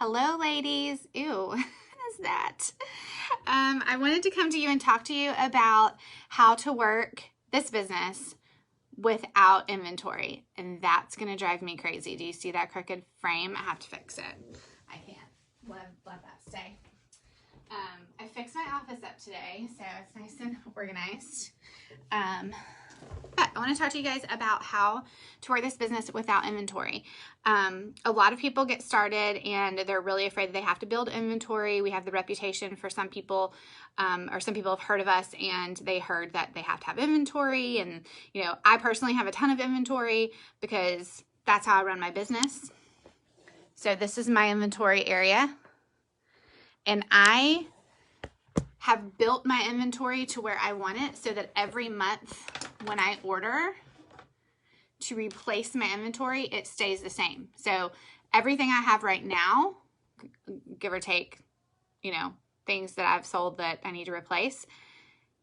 Hello, ladies. Ew, what is that? I wanted to come to you and talk to you about how to work this business without inventory, and that's going to drive me crazy. Do you see that crooked frame? I have to fix it. I can't let that stay. I fixed my office up today, so it's nice and organized. But I want to talk to you guys about how to work this business without inventory. A lot of people get started and they're really afraid that they have to build inventory. We have the reputation for some people, or some people have heard of us and they heard that they have to have inventory. And, you know, I personally have a ton of inventory because that's how I run my business. So this is my inventory area. And I have built my inventory to where I want it so that every month when I order to replace my inventory, it stays the same. So everything I have right now, give or take, you know, things that I've sold that I need to replace,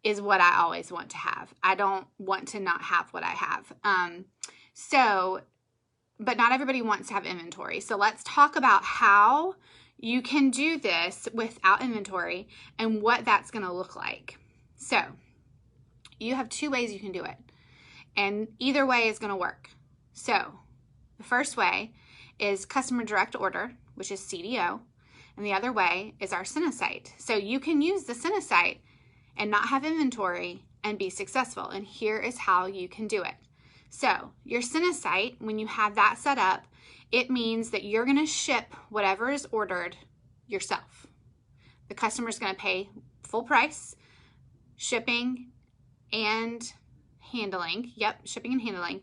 is what I always want to have. I don't want to not have what I have. But not everybody wants to have inventory. So let's talk about how you can do this without inventory and what that's going to look like. So you have two ways you can do it, and either way is going to work. So the first way is customer direct order, which is CDO, and the other way is our SeneSite. So you can use the SeneSite and not have inventory and be successful, and here is how you can do it. So your SeneSite, when you have that set up, it means that you're going to ship whatever is ordered yourself. The customer is going to pay full price, shipping and handling. Yep, shipping and handling,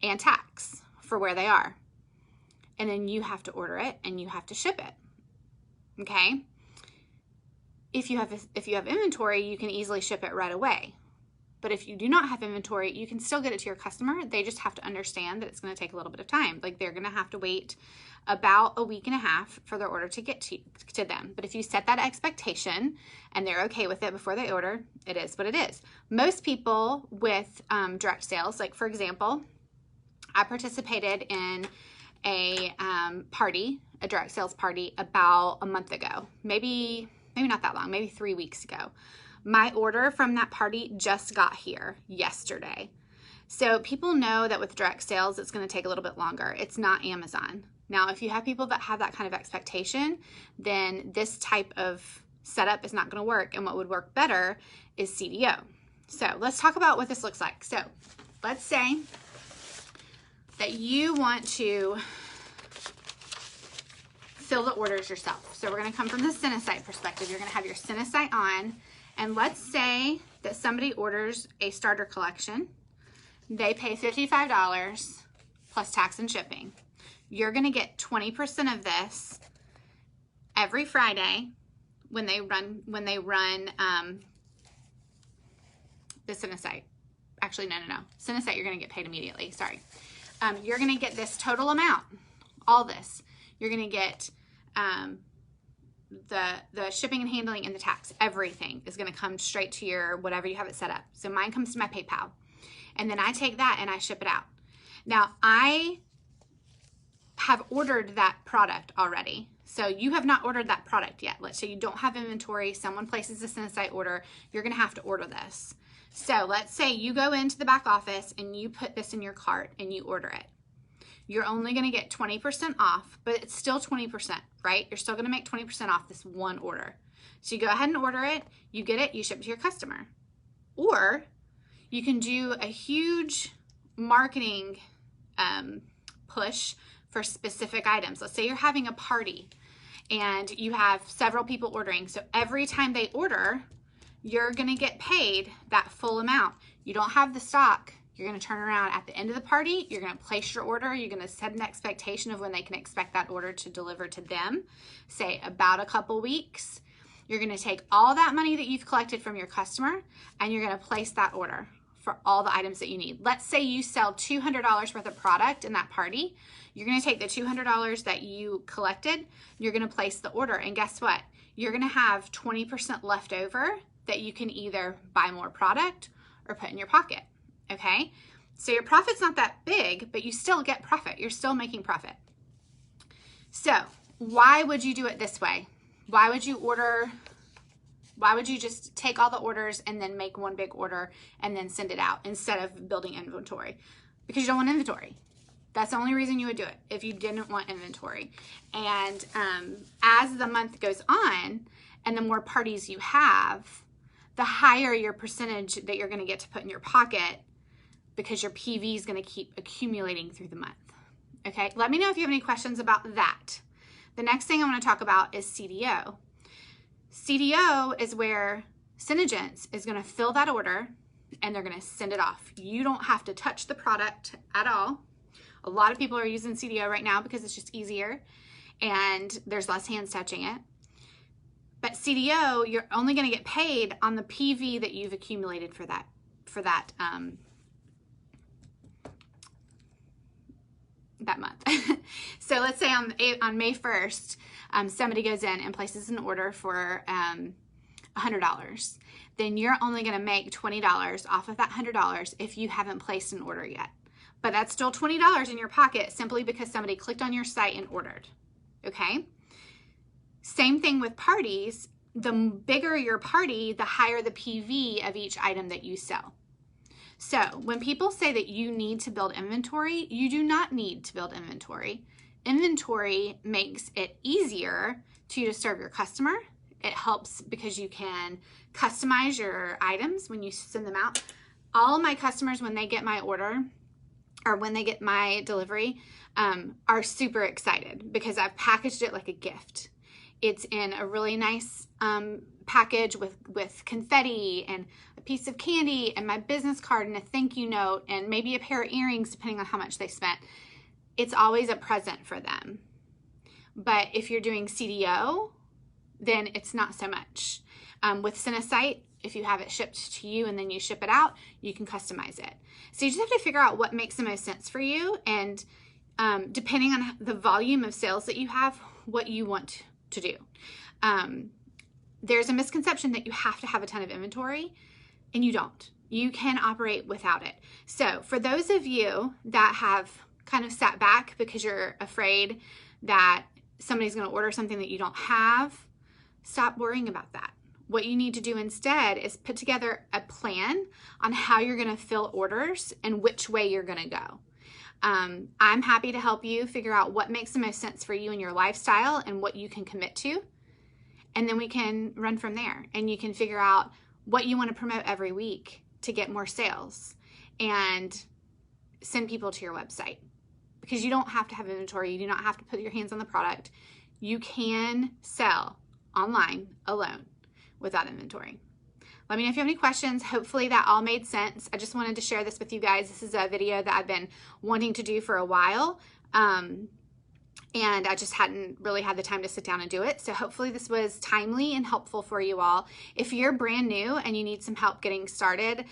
and tax for where they are. And then you have to order it and you have to ship it. Okay? If you have inventory, you can easily ship it right away. But if you do not have inventory, you can still get it to your customer. They just have to understand that it's going to take a little bit of time. Like, they're going to have to wait about a week and a half for their order to get to them. But if you set that expectation and they're okay with it before they order, it is what it is. Most people with direct sales, like for example, I participated in a direct sales party about a month ago, maybe not that long, maybe 3 weeks ago. My order from that party just got here yesterday. So people know that with direct sales, it's going to take a little bit longer. It's not Amazon. Now, if you have people that have that kind of expectation, then this type of setup is not going to work. And what would work better is CDO. So let's talk about what this looks like. So let's say that you want to fill the orders yourself. So we're going to come from the SeneSite perspective. You're going to have your SeneSite on. And let's say that somebody orders a starter collection. They pay $55 plus tax and shipping. You're going to get 20% of this every Friday when they run the SeneSite. Actually, no. SeneSite, you're going to get paid immediately. Sorry. You're going to get this total amount, all this. You're going to get the shipping and handling and the tax. Everything is going to come straight to your whatever you have it set up. So mine comes to my PayPal, and then I take that and I ship it out. Now, I have ordered that product already. So you have not ordered that product yet. Let's say you don't have inventory. Someone places a SeneSite order. You're going to have to order this. So let's say you go into the back office and you put this in your cart and you order it. You're only going to get 20% off, but it's still 20%, right? You're still going to make 20% off this one order. So you go ahead and order it, you get it, you ship it to your customer. Or you can do a huge marketing push for specific items. Let's say you're having a party and you have several people ordering. So every time they order, you're going to get paid that full amount. You don't have the stock. You're going to turn around at the end of the party. You're going to place your order. You're going to set an expectation of when they can expect that order to deliver to them, say about a couple weeks. You're going to take all that money that you've collected from your customer and you're going to place that order for all the items that you need. Let's say you sell $200 worth of product in that party. You're going to take the $200 that you collected. You're going to place the order. And guess what? You're going to have 20% left over that you can either buy more product or put in your pocket. Okay, so your profit's not that big, but you still get profit. You're still making profit. So why would you do it this way? Why would you just take all the orders and then make one big order and then send it out instead of building inventory? Because you don't want inventory. That's the only reason you would do it, if you didn't want inventory. And as the month goes on and the more parties you have, the higher your percentage that you're going to get to put in your pocket, because your PV is going to keep accumulating through the month. Okay, let me know if you have any questions about that. The next thing I want to talk about is CDO. CDO is where SeneGence is going to fill that order and they're going to send it off. You don't have to touch the product at all. A lot of people are using CDO right now because it's just easier and there's less hands touching it. But CDO, you're only going to get paid on the PV that you've accumulated for that month. So let's say on May 1st, somebody goes in and places an order for $100. Then you're only going to make $20 off of that $100 if you haven't placed an order yet. But that's still $20 in your pocket simply because somebody clicked on your site and ordered. Okay? Same thing with parties. The bigger your party, the higher the PV of each item that you sell. So when people say that you need to build inventory, you do not need to build inventory. Inventory makes it easier to you to serve your customer. It helps because you can customize your items when you send them out. All of my customers, when they get my order or when they get my delivery, are super excited because I've packaged it like a gift. It's in a really nice package with confetti and a piece of candy and my business card and a thank you note and maybe a pair of earrings depending on how much they spent. It's always a present for them. But if you're doing CDO, then it's not so much. With SeneSite, if you have it shipped to you and then you ship it out, you can customize it. So you just have to figure out what makes the most sense for you, and depending on the volume of sales that you have, what you want to do. There's a misconception that you have to have a ton of inventory, and you don't. You can operate without it. So for those of you that have kind of sat back because you're afraid that somebody's going to order something that you don't have, stop worrying about that. What you need to do instead is put together a plan on how you're going to fill orders and which way you're going to go. I'm happy to help you figure out what makes the most sense for you and your lifestyle and what you can commit to. And then we can run from there, and you can figure out what you want to promote every week to get more sales and send people to your website, because you don't have to have inventory. You do not have to put your hands on the product. You can sell online alone without inventory. Let me know if you have any questions. Hopefully that all made sense. I just wanted to share this with you guys. This is a video that I've been wanting to do for a while. And I just hadn't really had the time to sit down and do it. So hopefully this was timely and helpful for you all. If you're brand new and you need some help getting started,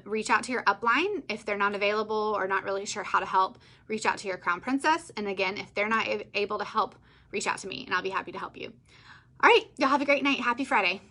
reach out to your upline. If they're not available or not really sure how to help, reach out to your Crown Princess. And again, if they're not able to help, reach out to me and I'll be happy to help you. All right, y'all have a great night. Happy Friday.